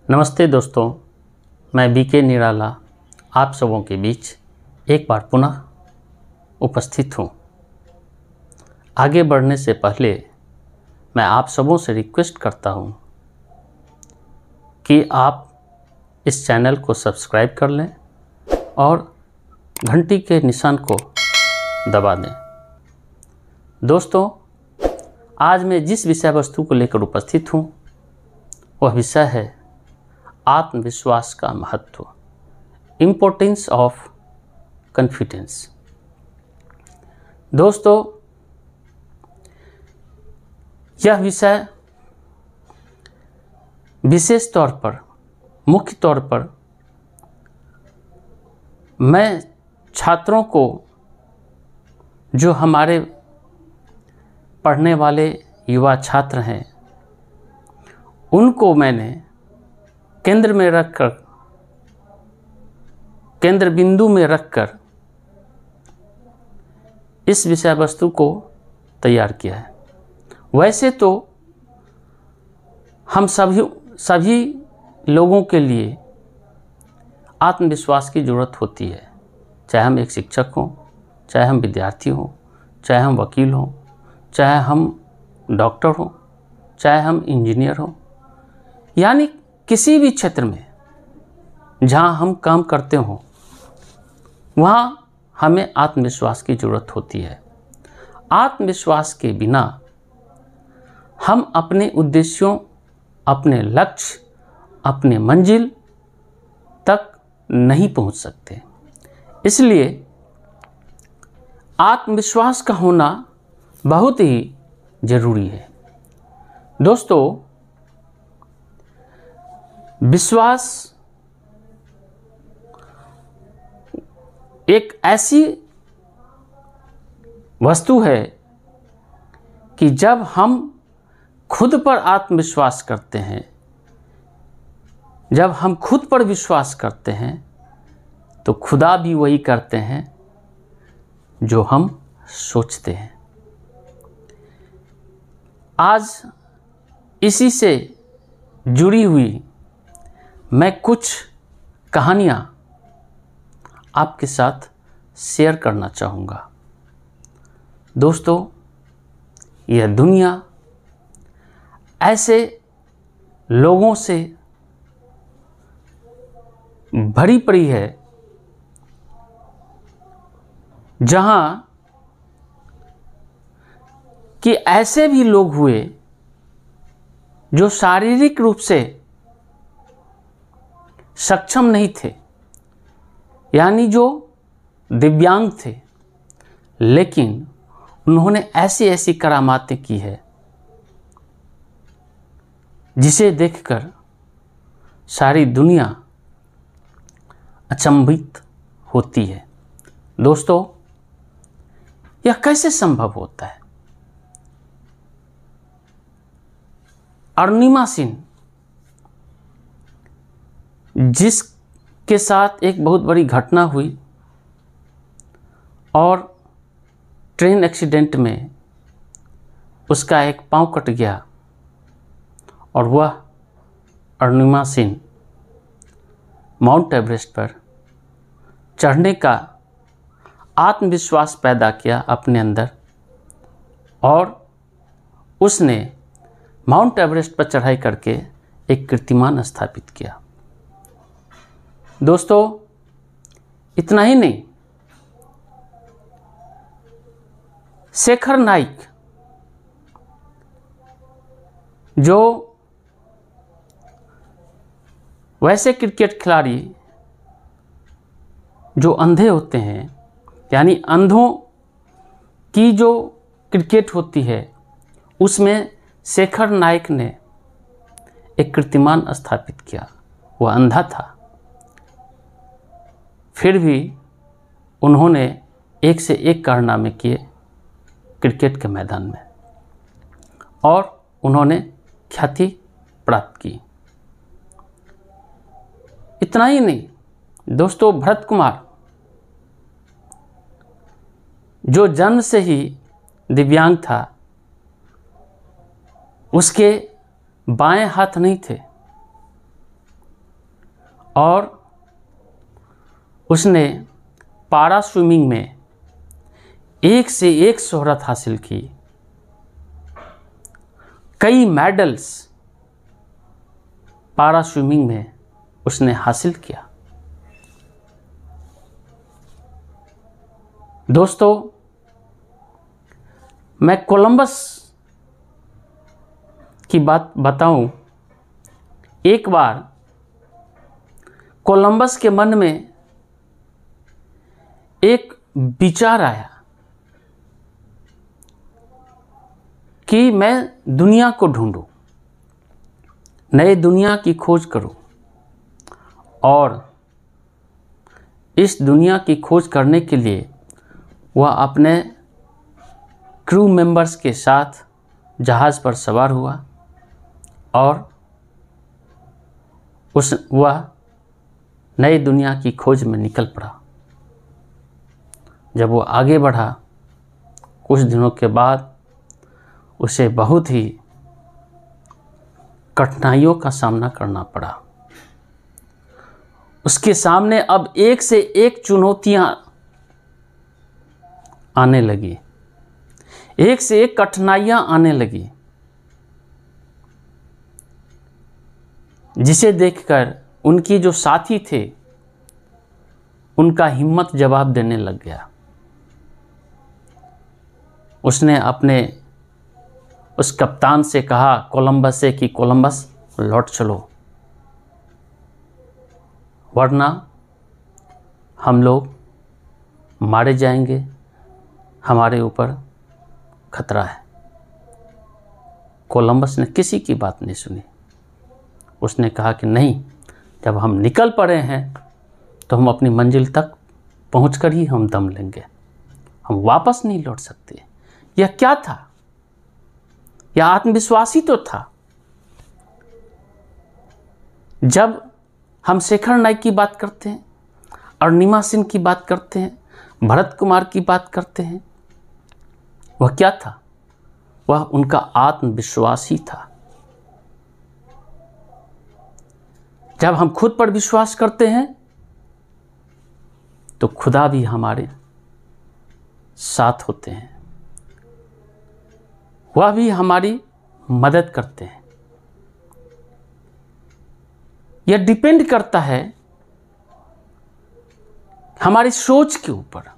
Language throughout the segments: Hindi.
नमस्ते दोस्तों, मैं बीके निराला आप सबों के बीच एक बार पुनः उपस्थित हूँ। आगे बढ़ने से पहले मैं आप सबों से रिक्वेस्ट करता हूँ कि आप इस चैनल को सब्सक्राइब कर लें और घंटी के निशान को दबा दें। दोस्तों, आज मैं जिस विषय वस्तु को लेकर उपस्थित हूँ वह विषय है आत्मविश्वास का महत्व, इम्पोर्टेंस ऑफ कॉन्फिडेंस। दोस्तों, यह विषय विशेष तौर पर, मुख्य तौर पर मैं छात्रों को, जो हमारे पढ़ने वाले युवा छात्र हैं, उनको मैंने केंद्र में रखकर, केंद्र बिंदु में रखकर इस विषय वस्तु को तैयार किया है। वैसे तो हम सभी लोगों के लिए आत्मविश्वास की ज़रूरत होती है, चाहे हम एक शिक्षक हों, चाहे हम विद्यार्थी हों, चाहे हम वकील हों, चाहे हम डॉक्टर हों, चाहे हम इंजीनियर हों, यानी किसी भी क्षेत्र में जहाँ हम काम करते हों वहाँ हमें आत्मविश्वास की ज़रूरत होती है। आत्मविश्वास के बिना हम अपने उद्देश्यों, अपने लक्ष्य, अपने मंजिल तक नहीं पहुँच सकते। इसलिए आत्मविश्वास का होना बहुत ही ज़रूरी है। दोस्तों, विश्वास एक ऐसी वस्तु है कि जब हम खुद पर आत्मविश्वास करते हैं, जब हम खुद पर विश्वास करते हैं, तो खुदा भी वही करते हैं जो हम सोचते हैं। आज इसी से जुड़ी हुई मैं कुछ कहानियाँ आपके साथ शेयर करना चाहूँगा। दोस्तों, यह दुनिया ऐसे लोगों से भरी पड़ी है जहाँ कि ऐसे भी लोग हुए जो शारीरिक रूप से सक्षम नहीं थे, यानी जो दिव्यांग थे, लेकिन उन्होंने ऐसी ऐसी करामातें की है जिसे देखकर सारी दुनिया अचंभित होती है। दोस्तों, यह कैसे संभव होता है? अरुणिमा सिंह, जिसके साथ एक बहुत बड़ी घटना हुई और ट्रेन एक्सीडेंट में उसका एक पाँव कट गया और वह अरुणिमा सिंह माउंट एवरेस्ट पर चढ़ने का आत्मविश्वास पैदा किया अपने अंदर और उसने माउंट एवरेस्ट पर चढ़ाई करके एक कीर्तिमान स्थापित किया। दोस्तों, इतना ही नहीं, शेखर नाइक, जो वैसे क्रिकेट खिलाड़ी जो अंधे होते हैं, यानी अंधों की जो क्रिकेट होती है, उसमें शेखर नाइक ने एक कीर्तिमान स्थापित किया। वह अंधा था, फिर भी उन्होंने एक से एक कारनामे किए क्रिकेट के मैदान में और उन्होंने ख्याति प्राप्त की। इतना ही नहीं दोस्तों, भरत कुमार, जो जन्म से ही दिव्यांग था, उसके बाएं हाथ नहीं थे, और उसने पारा स्विमिंग में एक से एक शोहरत हासिल की। कई मेडल्स पारा स्विमिंग में उसने हासिल किया। दोस्तों, मैं कोलंबस की बात बताऊं। एक बार कोलंबस के मन में एक विचार आया कि मैं दुनिया को ढूंढूं, नए दुनिया की खोज करूं, और इस दुनिया की खोज करने के लिए वह अपने क्रू मेंबर्स के साथ जहाज़ पर सवार हुआ और वह नई दुनिया की खोज में निकल पड़ा। जब वो आगे बढ़ा, कुछ दिनों के बाद उसे बहुत ही कठिनाइयों का सामना करना पड़ा। उसके सामने अब एक से एक चुनौतियां आने लगी, एक से एक कठिनाइयां आने लगी, जिसे देखकर उनकी जो साथी थे उनका हिम्मत जवाब देने लग गया। उसने अपने उस कप्तान से कहा, कोलंबस से, कि कोलंबस लौट चलो, वरना हम लोग मारे जाएंगे, हमारे ऊपर खतरा है। कोलंबस ने किसी की बात नहीं सुनी। उसने कहा कि नहीं, जब हम निकल पड़े हैं तो हम अपनी मंजिल तक पहुंचकर ही हम दम लेंगे, हम वापस नहीं लौट सकते। यह क्या था? यह आत्मविश्वास ही तो था। जब हम शेखर नाइक की बात करते हैं, अरुणिमा सिंह की बात करते हैं, भरत कुमार की बात करते हैं, वह क्या था? वह उनका आत्मविश्वास ही था। जब हम खुद पर विश्वास करते हैं तो खुदा भी हमारे साथ होते हैं, वह भी हमारी मदद करते हैं। यह डिपेंड करता है हमारी सोच के ऊपर।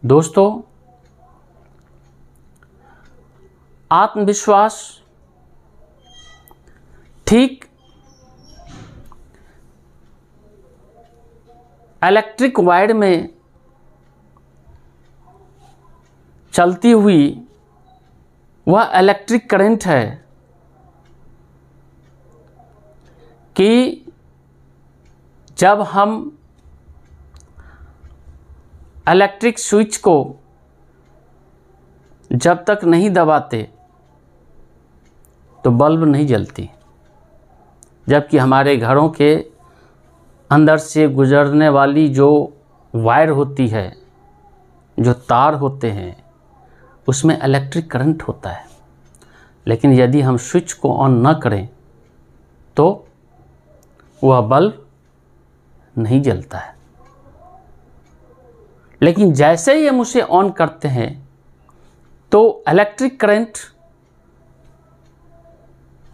दोस्तों, आत्मविश्वास ठीक इलेक्ट्रिक वायर में चलती हुई वह इलेक्ट्रिक करंट है कि जब हम इलेक्ट्रिक स्विच को जब तक नहीं दबाते तो बल्ब नहीं जलती, जबकि हमारे घरों के अंदर से गुजरने वाली जो वायर होती है, जो तार होते हैं, उसमें इलेक्ट्रिक करंट होता है। लेकिन यदि हम स्विच को ऑन न करें तो वह बल्ब नहीं जलता है। लेकिन जैसे ही हम उसे ऑन करते हैं तो इलेक्ट्रिक करंट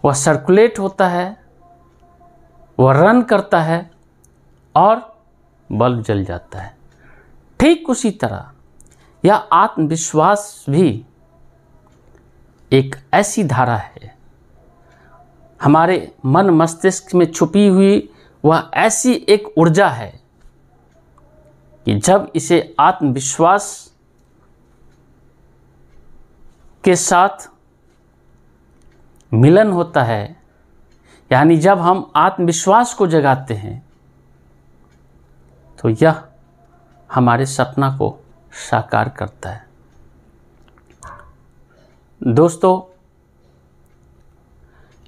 वह सर्कुलेट होता है, वह रन करता है और बल्ब जल जाता है। ठीक उसी तरह यह आत्मविश्वास भी एक ऐसी धारा है, हमारे मन मस्तिष्क में छुपी हुई वह ऐसी एक ऊर्जा है कि जब इसे आत्मविश्वास के साथ मिलन होता है, यानी जब हम आत्मविश्वास को जगाते हैं, तो यह हमारे सपना को साकार करता है। दोस्तों,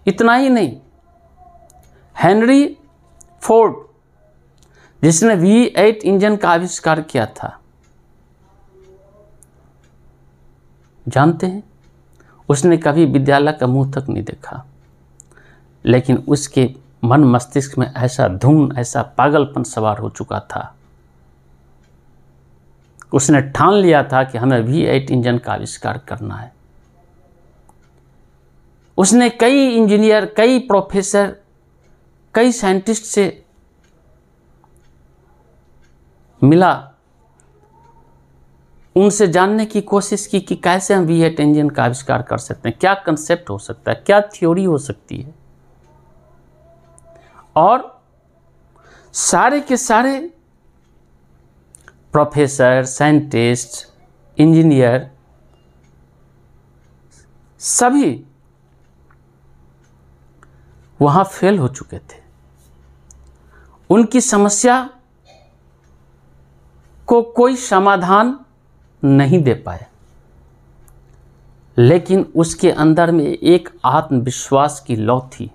इतना ही नहीं, हेनरी फोर्ड, जिसने V8 इंजन का आविष्कार किया था, जानते हैं, उसने कभी विद्यालय का मुंह तक नहीं देखा, लेकिन उसके मन मस्तिष्क में ऐसा धुन, ऐसा पागलपन सवार हो चुका था, उसने ठान लिया था कि हमें V8 इंजन का आविष्कार करना है। उसने कई इंजीनियर, कई प्रोफेसर, कई साइंटिस्ट से मिला, उनसे जानने की कोशिश की कि कैसे हम V8 इंजन का आविष्कार कर सकते हैं, क्या कंसेप्ट हो सकता है, क्या थ्योरी हो सकती है। और सारे के सारे प्रोफेसर, साइंटिस्ट, इंजीनियर सभी वहाँ फेल हो चुके थे। उनकी समस्या को कोई समाधान नहीं दे पाए, लेकिन उसके अंदर में एक आत्मविश्वास की लौ थी,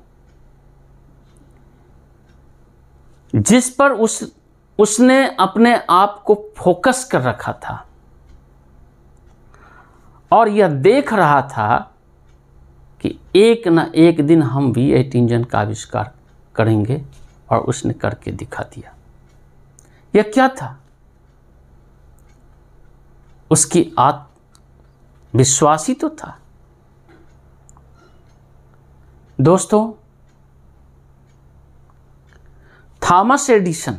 जिस पर उसने अपने आप को फोकस कर रखा था और यह देख रहा था कि एक न एक दिन हम V8 इंजन का आविष्कार करेंगे, और उसने करके दिखा दिया। यह क्या था? उसकी आत्मविश्वास ही तो था। दोस्तों, थॉमस एडिसन,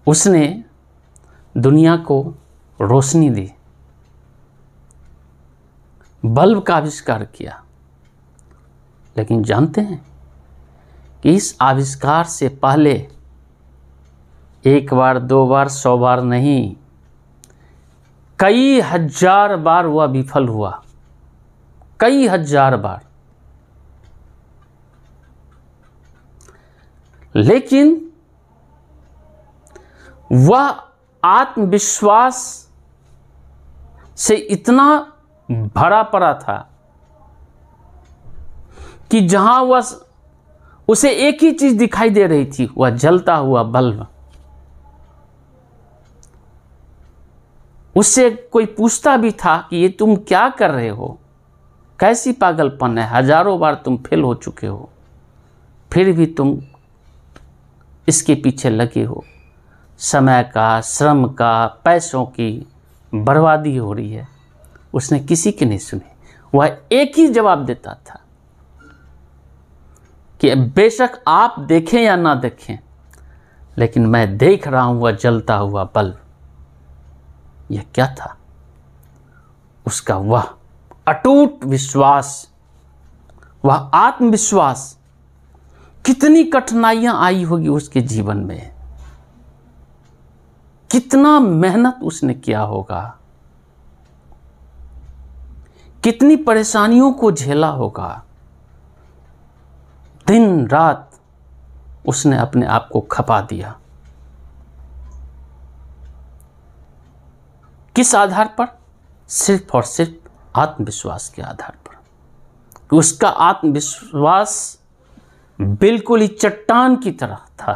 उसने दुनिया को रोशनी दी, बल्ब का आविष्कार किया, लेकिन जानते हैं कि इस आविष्कार से पहले एक बार, दो बार, 100 बार नहीं, कई हजार बार वह विफल हुआ, कई हजार बार। लेकिन वह आत्मविश्वास से इतना भरा पड़ा था कि जहां वह उसे एक ही चीज दिखाई दे रही थी, वह जलता हुआ बल्ब। उससे कोई पूछता भी था कि ये तुम क्या कर रहे हो, कैसी पागलपन है, हजारों बार तुम फेल हो चुके हो, फिर भी तुम इसके पीछे लगे हो, समय का, श्रम का, पैसों की बर्बादी हो रही है। उसने किसी की नहीं सुनी, वह एक ही जवाब देता था कि बेशक आप देखें या ना देखें, लेकिन मैं देख रहा हूं वह जलता हुआ बल्ब। यह क्या था? उसका वह अटूट विश्वास, वह आत्मविश्वास। कितनी कठिनाइयां आई होगी उसके जीवन में, कितना मेहनत उसने किया होगा, कितनी परेशानियों को झेला होगा। दिन रात उसने अपने आप को खपा दिया। किस आधार पर? सिर्फ और सिर्फ आत्मविश्वास के आधार पर। कि उसका आत्मविश्वास बिल्कुल ही चट्टान की तरह था।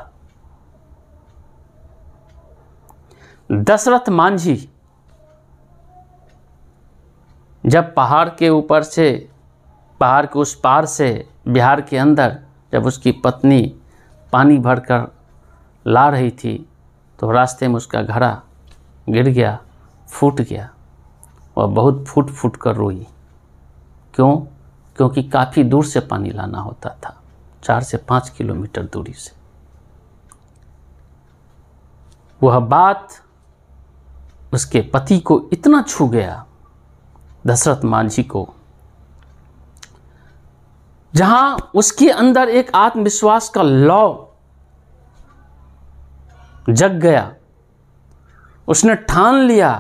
दशरथ मांझी जब पहाड़ के ऊपर से, पहाड़ के उस पार से बिहार के अंदर, जब उसकी पत्नी पानी भरकर ला रही थी, तो रास्ते में उसका घड़ा गिर गया, फूट गया। वह बहुत फूट फूट कर रोई। क्यों? क्योंकि काफ़ी दूर से पानी लाना होता था, 4 से 5 किलोमीटर दूरी से। वह बात उसके पति को इतना छू गया, दशरथ मांझी को, जहां उसके अंदर एक आत्मविश्वास का लौ जग गया। उसने ठान लिया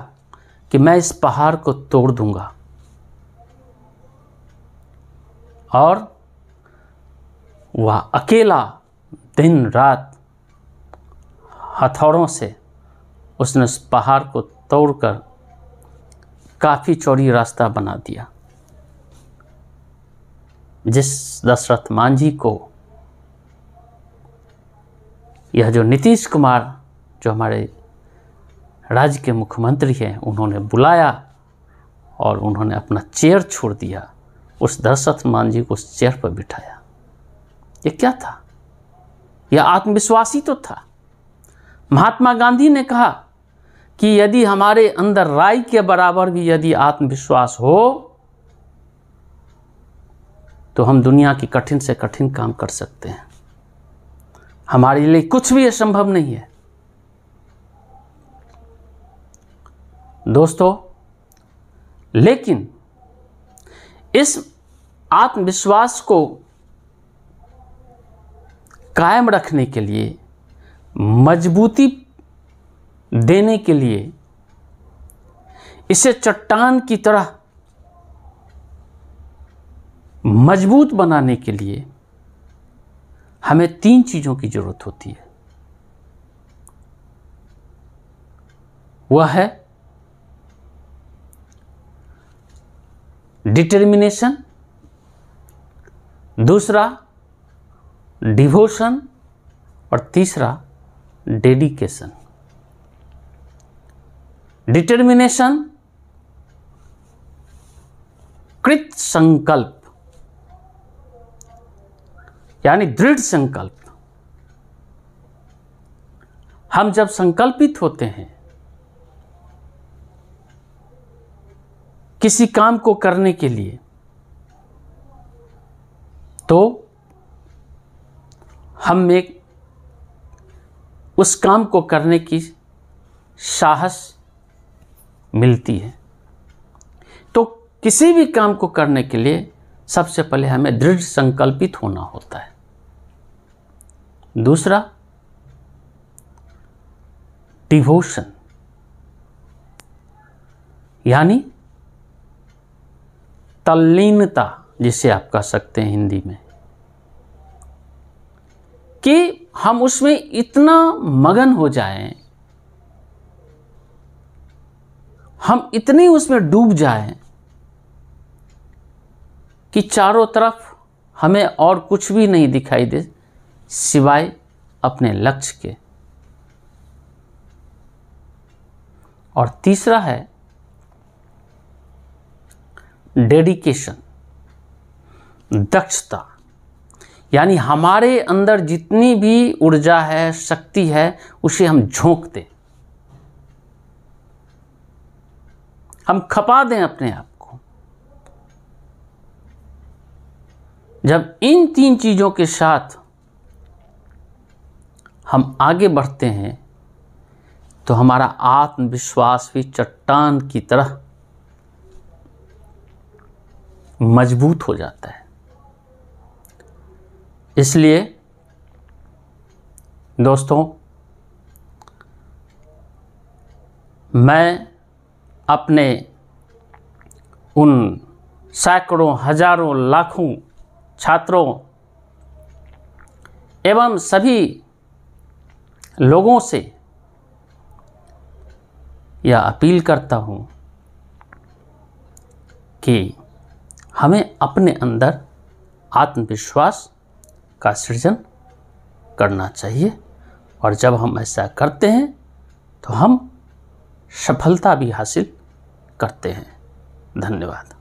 कि मैं इस पहाड़ को तोड़ दूंगा, और वह अकेला दिन रात हथौड़ों से उसने उस पहाड़ को तोड़कर काफ़ी चौड़ी रास्ता बना दिया। जिस दशरथ मांझी को यह जो नीतीश कुमार, जो हमारे राज्य के मुख्यमंत्री हैं, उन्होंने बुलाया और उन्होंने अपना चेयर छोड़ दिया उस दशरथ मान जी को उस चेयर पर बिठाया। ये क्या था? यह आत्मविश्वास ही तो था। महात्मा गांधी ने कहा कि यदि हमारे अंदर राई के बराबर भी यदि आत्मविश्वास हो तो हम दुनिया की कठिन से कठिन काम कर सकते हैं। हमारे लिए कुछ भी असंभव नहीं है। दोस्तों, लेकिन इस आत्मविश्वास को कायम रखने के लिए, मजबूती देने के लिए, इसे चट्टान की तरह मजबूत बनाने के लिए हमें 3 चीज़ों की जरूरत होती है। वह है डिटर्मिनेशन, दूसरा डिवोशन और तीसरा डेडिकेशन। डिटर्मिनेशन कृत संकल्प, यानी दृढ़ संकल्प। हम जब संकल्पित होते हैं किसी काम को करने के लिए, तो हम एक उस काम को करने की साहस मिलती है। तो किसी भी काम को करने के लिए सबसे पहले हमें दृढ़ संकल्पित होना होता है। दूसरा डिवोशन, यानी तल्लीनता, जिसे आप कह सकते हैं हिंदी में, कि हम उसमें इतना मगन हो जाएं, हम इतने उसमें डूब जाएं कि चारों तरफ हमें और कुछ भी नहीं दिखाई दे सिवाय अपने लक्ष्य के। और तीसरा है डेडिकेशन, दक्षता, यानी हमारे अंदर जितनी भी ऊर्जा है, शक्ति है, उसे हम झोंक दें, हम खपा दें अपने आप को। जब इन 3 चीज़ों के साथ हम आगे बढ़ते हैं तो हमारा आत्मविश्वास भी चट्टान की तरह मजबूत हो जाता है। इसलिए दोस्तों, मैं अपने उन सैकड़ों, हजारों, लाखों छात्रों एवं सभी लोगों से यह अपील करता हूं कि हमें अपने अंदर आत्मविश्वास का सृजन करना चाहिए, और जब हम ऐसा करते हैं तो हम सफलता भी हासिल करते हैं। धन्यवाद।